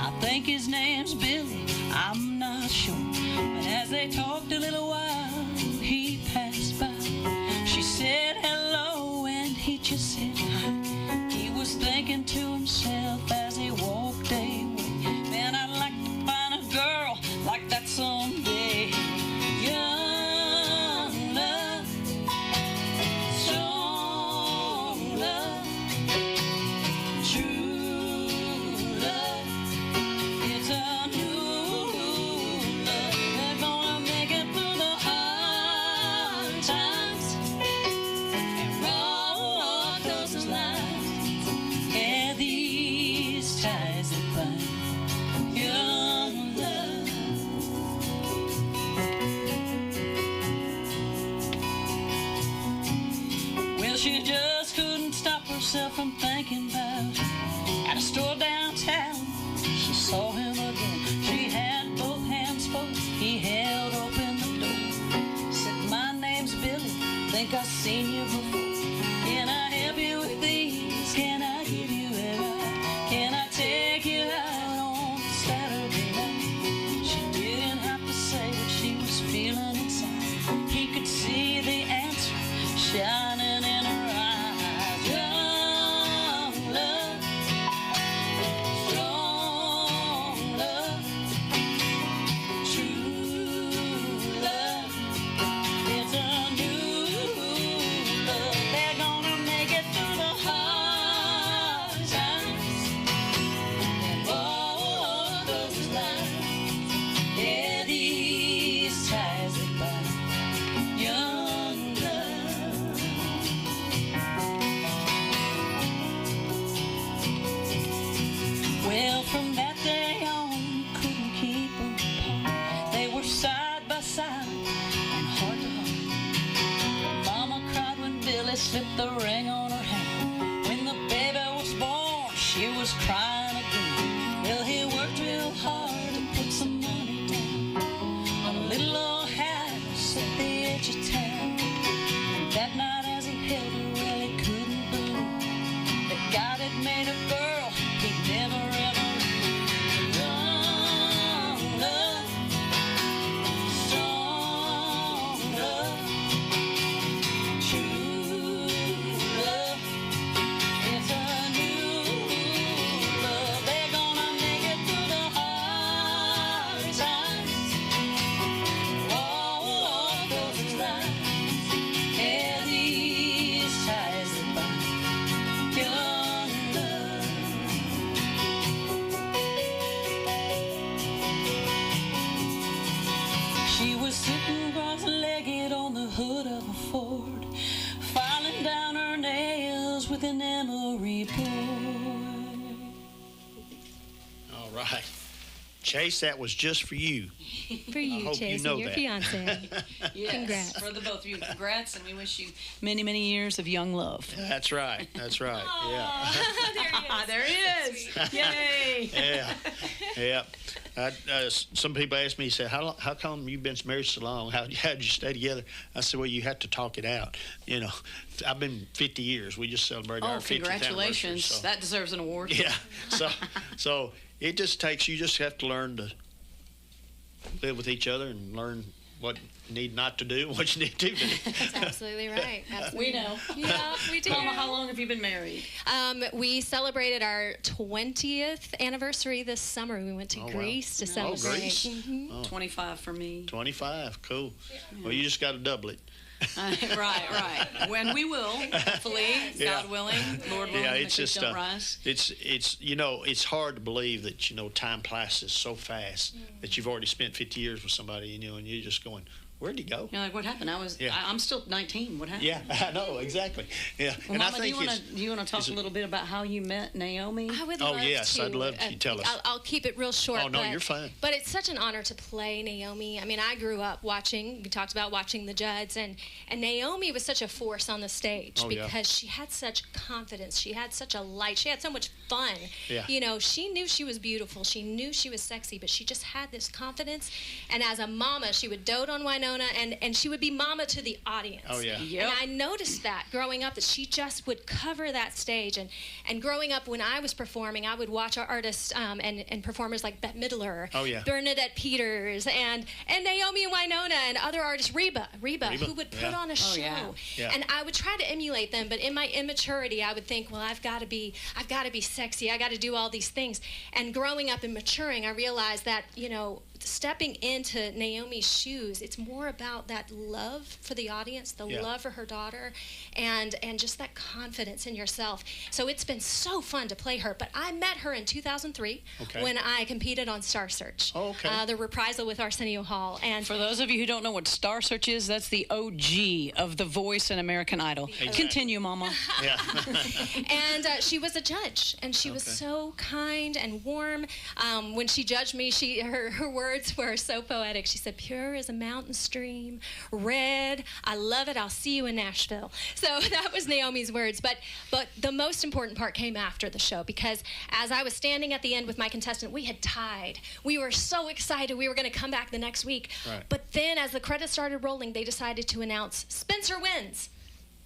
I think his name's Billy, I'm not sure. But as they talked a little while, he passed by. She said hello and he just said hi. He was thinking to himself as he walked away, "Man, I'd like to find a girl like that someday." Young love, strong love, true love. It's a new love. They're gonna make it through the hard times and walk those lines. Yeah, these ties that bind. Young love. Well, she just couldn't stop herself from thinking about it. At a store downtown, she saw him again. She had both hands full. He held open the door. Said, "My name's Billy. Think I've seen you before. Can I help you with these? Can I give you a ride? Can I take you out on Saturday night?" She didn't have to say what she was feeling inside. He could see the answer shining in her eyes. Young love, strong love, true love. It's a new love. They're gonna make it through the hard times and walk those lines. Yeah, these ties that bind. Young love. Well, from that day on, couldn't keep them apart. They were side by side and heart to heart. Mama cried when Billy slipped the ring on her hand. When the baby was born, she was crying again. Well, he worked real hard to put some money down on a little old house at the edge of town. And that night as he held her, well, he couldn't believe that God had made a girl he'd never ever knew. Young love, strong love, true love. It's a new love. They're gonna make it through the hard times. Walk those lines. Yeah, these ties that bind. Young love. She was sitting cross-legged on the hood of a Ford, filing down her nails with an emery board.
All right. Chase, that was just for you.
For you,
hope you
Chase,
know
and your
that.
fiance.
Yes,
Congrats.
for the both of you. Congrats, and we wish you many, many years of young love.
That's right. That's right. Yeah.
There he is. Yay.
Yeah. Yeah. Some people ask me, say, how come you've been married so long? How'd you stay together? I said, well, you have to talk it out. You know, I've been 50 years. We just celebrated our 50th
congratulations.
anniversary. So.
That deserves an award.
Yeah. So it just takes, you just have to learn to live with each other and learn what you need not to do and what you need to do.
That's absolutely right. Absolutely.
We know.
Yeah, we do.
Mama, how long have you been married?
We celebrated our 20th anniversary this summer. We went to
Oh, wow.
Greece to
Oh,
celebrate.
Greece.
Mhm.
Oh,
25 for me.
25. Cool. Well, you just got to double it.
Right. When we will, hopefully, God willing, Lord willing,
it's
the
just
don't rise.
it's it's hard to believe that time passes so fast that you've already spent 50 years with somebody, and you're just going, where'd he go?
You're like, what happened? I'm still 19. What happened?
Yeah, I know, exactly. Yeah.
Well,
and
Mama,
I think
do you want to talk a little bit about how you met Naomi?
I would
Oh,
love
yes,
to.
I'd love to. Tell us.
I'll keep it real short.
Oh, no, you're fine.
But it's such an honor to play Naomi. I mean, I grew up watching, we talked about watching the Judds, and Naomi was such a force on the stage because she had such confidence. She had such a light. She had so much fun.
Yeah.
She knew she was beautiful. She knew she was sexy, but she just had this confidence. And as a mama, she would dote on Winona, and she would be mama to the audience.
Oh, yeah.
Yep.
And I noticed that growing up, that she just would cover that stage. And growing up, when I was performing, I would watch our artists and performers like Bette Midler, Bernadette Peters, and Naomi and Winona, and other artists, Reba, who would put on a show.
Yeah.
And I would try to emulate them, but in my immaturity, I would think, well, I've got to be sexy. I got to do all these things. And growing up and maturing, I realized that, stepping into Naomi's shoes, it's more about that love for the audience, the love for her daughter, and just that confidence in yourself. So it's been so fun to play her. But I met her in 2003 when I competed on Star Search.
Oh, okay.
The reprisal with Arsenio Hall. And
for those of you who don't know what Star Search is, that's the OG of The Voice and American Idol. Exactly. Continue, Mama.
Yeah.
And she was a judge, and she was so kind and warm. When she judged me, her words were so poetic. She said, "Pure as a mountain stream, red. I love it. I'll see you in Nashville." So that was Naomi's words. But the most important part came after the show, because as I was standing at the end with my contestant, we had tied. We were so excited. We were going to come back the next week.
Right.
But then as the credits started rolling, they decided to announce Spencer wins.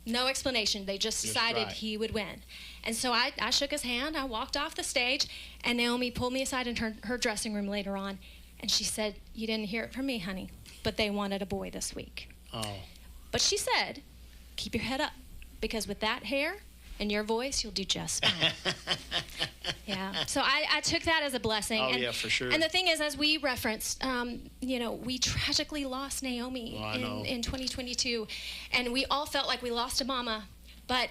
No explanation. They just decided he would win. And so I shook his hand. I walked off the stage, and Naomi pulled me aside in her dressing room later on, and she said, "You didn't hear it from me, honey, but they wanted a boy this week."
Oh.
But she said, "Keep your head up, because with that hair and your voice, you'll do just fine." Yeah. So I took that as a blessing.
Oh, yeah, for sure.
And the thing is, as we referenced, we tragically lost Naomi in 2022, and we all felt like we lost a mama. But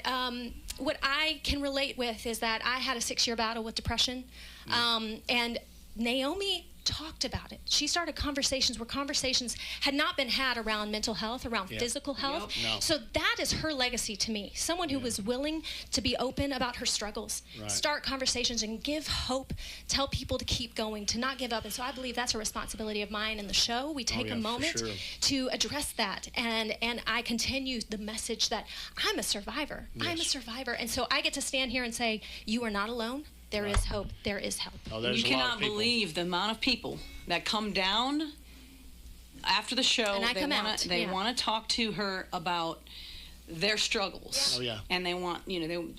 what I can relate with is that I had a 6-year battle with depression, and Naomi talked about it. She started conversations where conversations had not been had around mental health, around physical health.
Yep. No.
So that is her legacy to me. Someone who was willing to be open about her struggles, start conversations and give hope, tell people to keep going, to not give up. And so I believe that's a responsibility of mine in the show. We take a moment to address that. And I continue the message that I'm a survivor. Yes. I'm a survivor. And so I get to stand here and say, you are not alone. There is hope. There is help.
Oh,
you cannot believe the amount of people that come down after the show.
And
they want to talk to her about their struggles.
Oh, yeah.
And they want,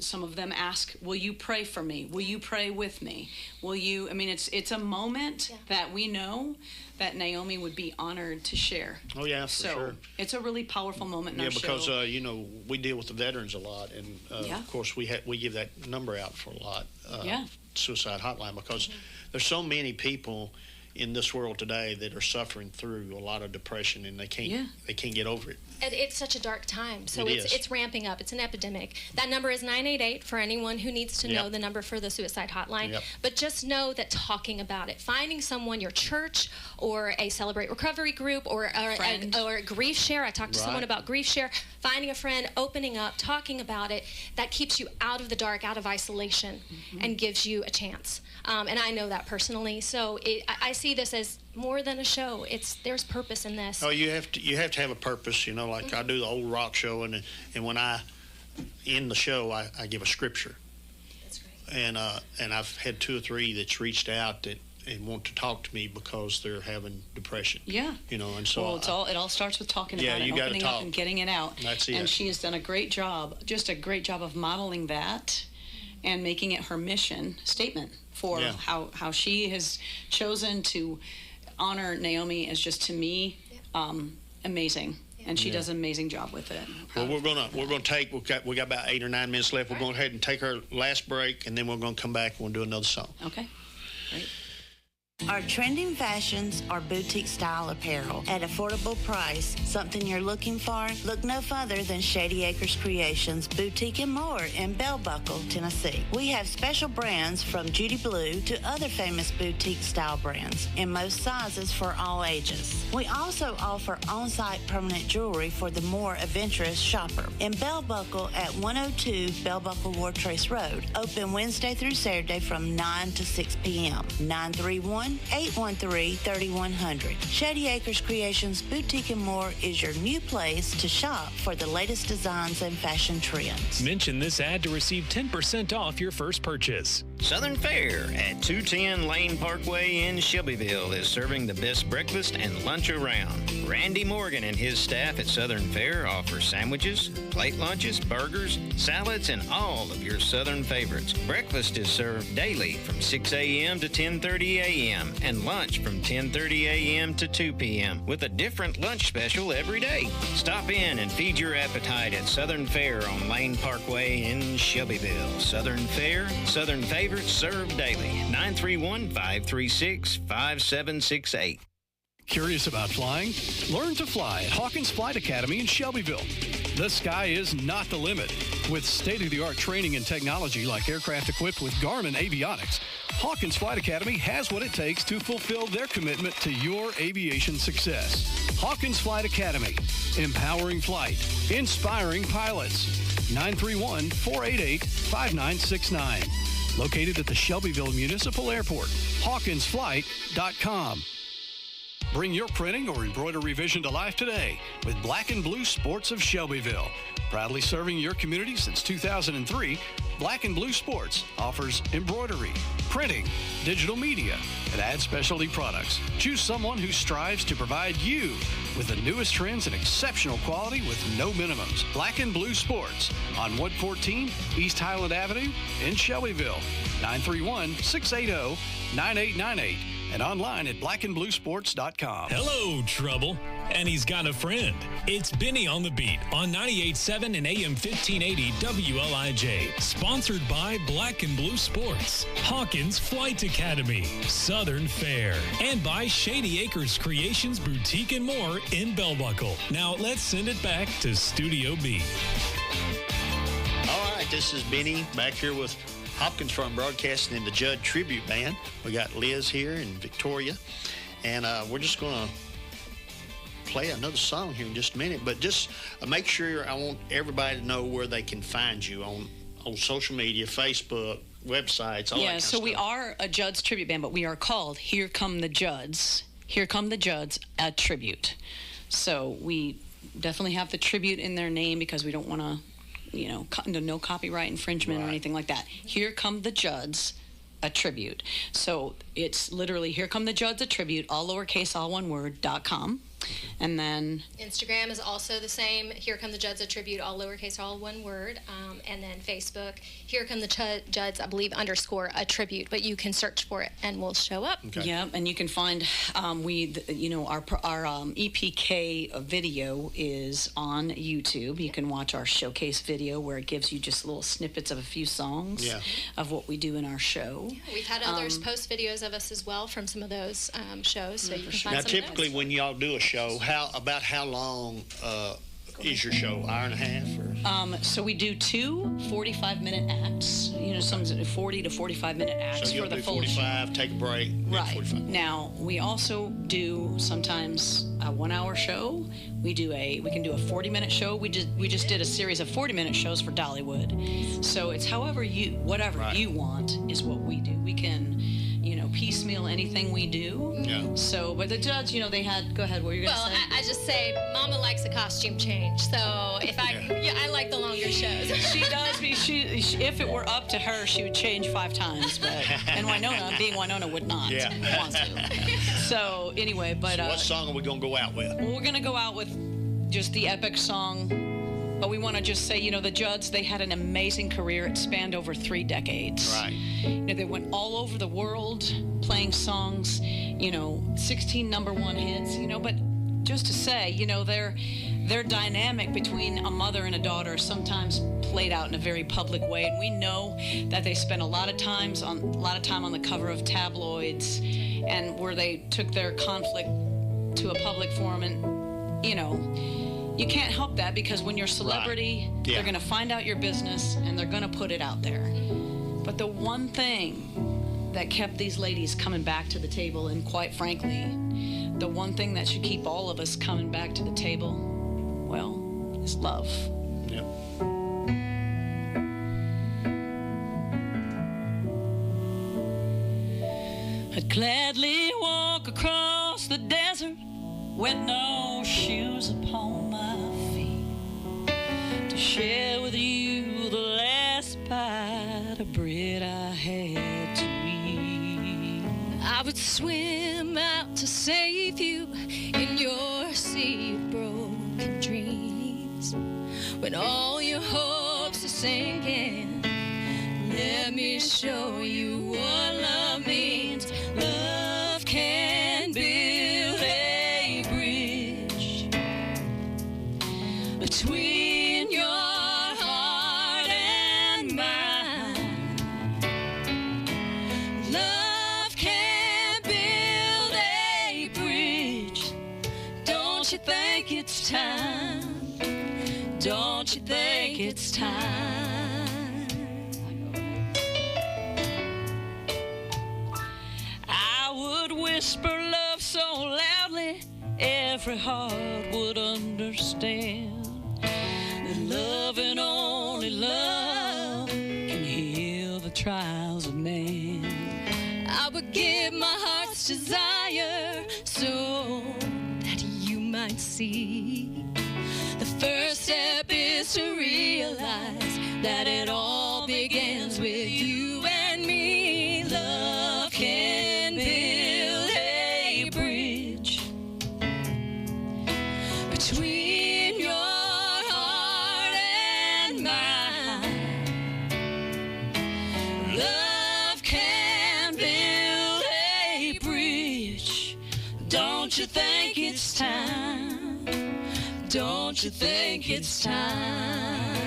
some of them ask, "Will you pray for me? Will you pray with me? Will you?" I mean, it's a moment that we know that Naomi would be honored to share.
Oh, yeah, for sure.
It's a really powerful moment in our show.
Yeah, because, we deal with the veterans a lot, and, of course, we give that number out for a lot, suicide hotline, because there's so many people in this world today that are suffering through a lot of depression, and they can't get over it.
It's such a dark time, so it's ramping up. It's an epidemic. That number is 988 for anyone who needs to know the number for the suicide hotline. Yep. But just know that talking about it, finding someone, your church or a Celebrate Recovery group or a Grief Share. I talked to someone about Grief Share. Finding a friend, opening up, talking about it, that keeps you out of the dark, out of isolation, and gives you a chance. And I know that personally. So I see this as more than a show. There's purpose in this.
Oh, you have to have a purpose. Like I do the old rock show, and when I end the show, I give a scripture.
That's great.
And I've had 2 or 3 that's reached out and want to talk to me because they're having depression.
Yeah.
And so
it all starts with talking about it, opening up and getting it out.
That's it.
And she has done a great job of modeling that and making it her mission statement for how she has chosen to honor Naomi is just, to me, amazing. And she does an amazing job with it.
Well, we're gonna take. We got about 8 or 9 minutes left. We're going to go ahead and take our last break, and then we're going to come back and we'll do another song.
Okay. Great.
Our trending fashions are boutique-style apparel at affordable price. Something you're looking for? Look no further than Shady Acres Creations Boutique and More in Bell Buckle, Tennessee. We have special brands from Judy Blue to other famous boutique-style brands in most sizes for all ages. We also offer on-site permanent jewelry for the more adventurous shopper. In Bell Buckle at 102 Bell Buckle Wartrace Road. Open Wednesday through Saturday from 9 to 6 p.m. 931-813-3100. Shady Acres Creations Boutique and More is your new place to shop for the latest designs and fashion trends.
Mention this ad to receive 10% off your first purchase.
Southern Fare at 210 Lane Parkway in Shelbyville is serving the best breakfast and lunch around. Randy Morgan and his staff at Southern Fare offer sandwiches, plate lunches, burgers, salads, and all of your Southern favorites. Breakfast is served daily from 6 a.m. to 10:30 a.m. and lunch from 10:30 a.m. to 2 p.m. with a different lunch special every day. Stop in and feed your appetite at Southern Fare on Lane Parkway in Shelbyville. Southern Fare, Southern favorites served daily. 931-536-5768.
Curious about flying? Learn to fly at Hawkins Flight Academy in Shelbyville. The sky is not the limit. With state-of-the-art training and technology like aircraft equipped with Garmin avionics, Hawkins Flight Academy has what it takes to fulfill their commitment to your aviation success. Hawkins Flight Academy, empowering flight, inspiring pilots. 931-488-5969. Located at the Shelbyville Municipal Airport. HawkinsFlight.com. Bring your printing or embroidery vision to life today with Black and Blue Sports of Shelbyville. Proudly serving your community since 2003, Black and Blue Sports offers embroidery, printing, digital media, and ad specialty products. Choose someone who strives to provide you with the newest trends and exceptional quality with no minimums. Black and Blue Sports on 114 East Highland Avenue in Shelbyville. 931-680-9898 and online at blackandbluesports.com.
Hello, Trouble. And he's got a friend. It's Benny on the Beat on 98.7 and AM 1580 WLIJ. Sponsored by Black and Blue Sports, Hawkins Flight Academy, Southern Fare, and by Shady Acres Creations Boutique and More in Bell Buckle. Now let's send it back to Studio B.
All right, this is Benny back here with Hopkins Farm Broadcasting and the Judd Tribute Band. We got Liz here and Victoria, and we're just going to play another song here in just a minute, but just make sure I want everybody to know where they can find you on social media, Facebook, websites, all that kind of stuff.
We are a Judds tribute band, but we are called Here Come the Judds. Here Come the Judds, a tribute. So we definitely have the tribute in their name because we don't want to, no copyright infringement or anything like that. Here Come the Judds, a tribute. So it's literally Here Come the Judds, a tribute, all lowercase, all one word, .com. And then
Instagram is also the same. Here Come the Judds, a tribute, all lowercase, all one word. And then Facebook, Here Come the Judds, I believe, _ a tribute. But you can search for it and we'll show up.
Okay. Yeah, and you can find our EPK video is on YouTube. You can watch our showcase video where it gives you just little snippets of a few songs of what we do in our show.
Yeah, we've had others post videos of us as well from some of those shows, so you can find
now,
some
typically,
of those.
when y'all do a show, how long is your show? Hour and a half? Or?
So we do two 45-minute acts. Some 40 to 45-minute acts
so you'll
for the
do
full
45,
show.
take a break.
Right.
45.
Now we also do sometimes a 1 hour show. We can do a 40-minute show. We just did a series of 40-minute shows for Dollywood. So it's whatever you want is what we do. We can piecemeal anything we do.
Yeah.
So, but the Judds, they had. Go ahead. What were you gonna say?
Well, I just say Mama likes a costume change. So if I like the longer shows.
She does. If it were up to her, she would change 5 times. But and Winona, being Winona, would not want to. So anyway, but
so what song are we gonna go out with?
Well, we're gonna go out with just the epic song. But we want to just say, the Judds, they had an amazing career. It spanned over 3 decades.
Right.
They went all over the world playing songs, 16 #1 hits, but just to say, their dynamic between a mother and a daughter is sometimes played out in a very public way, and we know that they spent a lot of time on the cover of tabloids, and where they took their conflict to a public forum. And you can't help that, because when you're a celebrity, they're going to find out your business and they're going to put it out there. But the one thing that kept these ladies coming back to the table, and quite frankly, the one thing that should keep all of us coming back to the table, well, is love.
Yep.
I'd gladly walk across the desert with no shoes upon my feet, to share with you the last bite of bread I had to eat.
I would swim out to save you in your sea of broken dreams. When all your hopes are sinking, let me show you what love means. Love can build a bridge between your heart and mine. Love can build a bridge. Don't you think it's time? Don't you think it's time? Whisper love so loudly every heart would understand that love and only love can heal the trials of man. I would give my heart's desire so that you might see. The first step is to realize that it all begins with you and me. Love can build a bridge between your heart and mine. Love can build a bridge. Don't you think it's time? Don't you think it's time?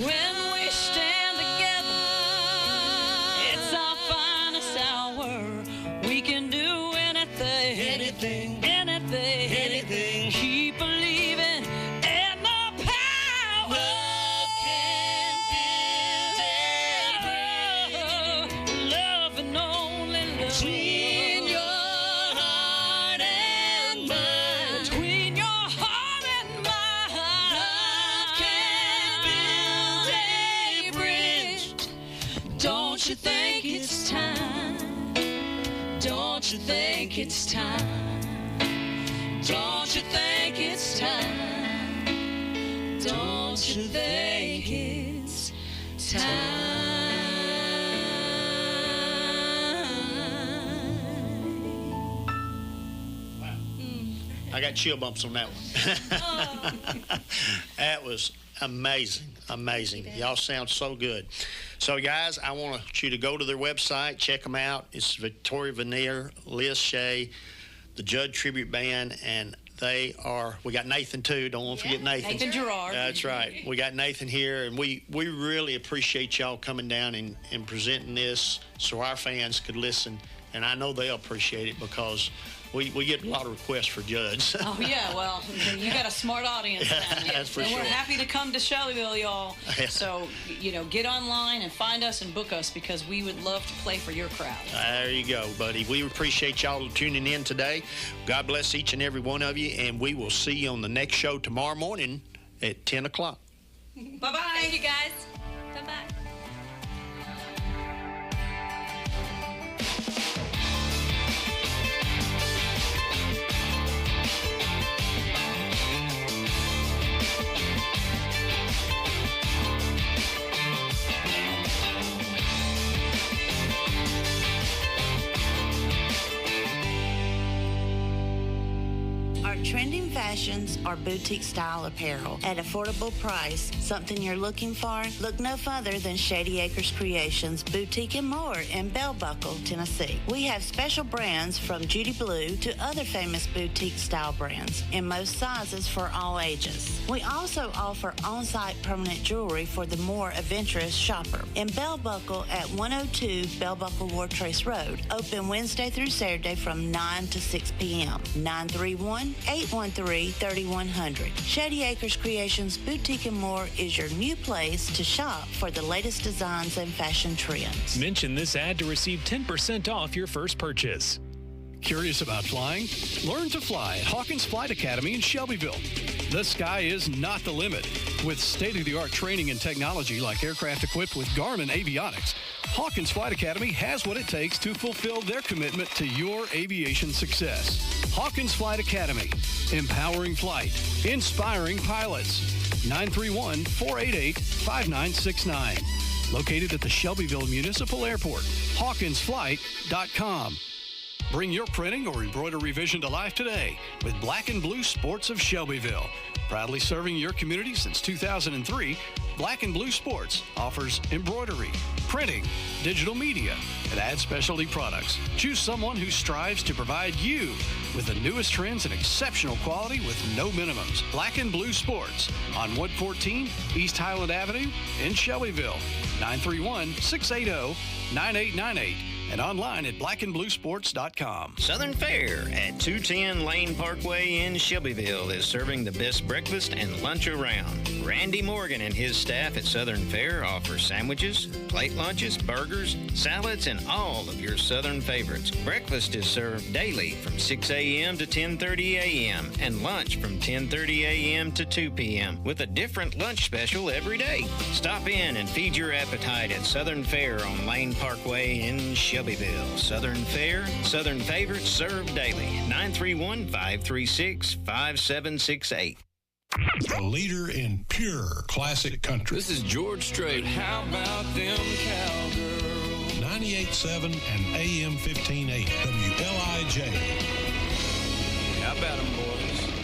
When we stand together, it's our finest hour. We can do anything, anything, anything, anything. Keep believing in the power. Love can build a bridge. Love and only love. Between your heart and mine. Between your heart and mine. Love can build a bridge. Don't you think it's time? Don't you think it's time? Don't you think it's time? Don't you think it's time?
I got chill bumps on that one. That was amazing, amazing. Y'all sound so good. So, guys, I want you to go to their website, check them out. It's Victoria Venier, Liz Shea, the Judd Tribute Band, and we got Nathan, too. Don't want to forget Nathan.
Nathan Gerard.
That's right. We got Nathan here, and we really appreciate y'all coming down and presenting this so our fans could listen. And I know they'll appreciate it, because we get a lot of requests for Judds.
Oh, yeah, well, you got a smart audience down here.
That's for
and
sure.
We're happy to come to Shelbyville, y'all.
Yeah.
So, get online and find us and book us, because we would love to play for your crowd.
There you go, buddy. We appreciate y'all tuning in today. God bless each and every one of you, and we will see you on the next show tomorrow morning at 10 o'clock.
Bye-bye.
Thank you, guys. Bye-bye.
Our trending fashions or boutique style apparel at affordable price. Something you're looking for? Look no further than Shady Acres Creations Boutique and More in Bell Buckle, Tennessee. We have special brands from Judy Blue to other famous boutique style brands in most sizes for all ages. We also offer on-site permanent jewelry for the more adventurous shopper. In Bell Buckle at 102 Bell Buckle Wartrace Road, open Wednesday through Saturday from 9 to 6 p.m. 931-813-3100. Shady Acres Creations Boutique and More is your new place to shop for the latest designs and fashion trends.
Mention this ad to receive 10% off your first purchase.
Curious about flying? Learn to fly at Hawkins Flight Academy in Shelbyville. The sky is not the limit. With state-of-the-art training and technology like aircraft equipped with Garmin avionics, Hawkins Flight Academy has what it takes to fulfill their commitment to your aviation success. Hawkins Flight Academy, empowering flight, inspiring pilots. 931-488-5969. Located at the Shelbyville Municipal Airport. HawkinsFlight.com. Bring your printing or embroidery vision to life today with Black and Blue Sports of Shelbyville. Proudly serving your community since 2003, Black and Blue Sports offers embroidery, printing, digital media, and ad specialty products. Choose someone who strives to provide you with the newest trends and exceptional quality with no minimums. Black and Blue Sports on Wood 14, East Highland Avenue in Shelbyville. 931-680-9898. And online at blackandbluesports.com.
Southern Fare at 210 Lane Parkway in Shelbyville is serving the best breakfast and lunch around. Randy Morgan and his staff at Southern Fare offer sandwiches, plate lunches, burgers, salads, and all of your Southern favorites. Breakfast is served daily from 6 a.m. to 10:30 a.m. and lunch from 10:30 a.m. to 2 p.m. with a different lunch special every day. Stop in and feed your appetite at Southern Fare on Lane Parkway in Shelbyville. Southern Fare, Southern favorites served daily. 931-536-5768.
A leader in pure classic country.
This is George Strait. How about them cowgirls?
98.7 and AM 1580 WLIJ.
How about them, boys?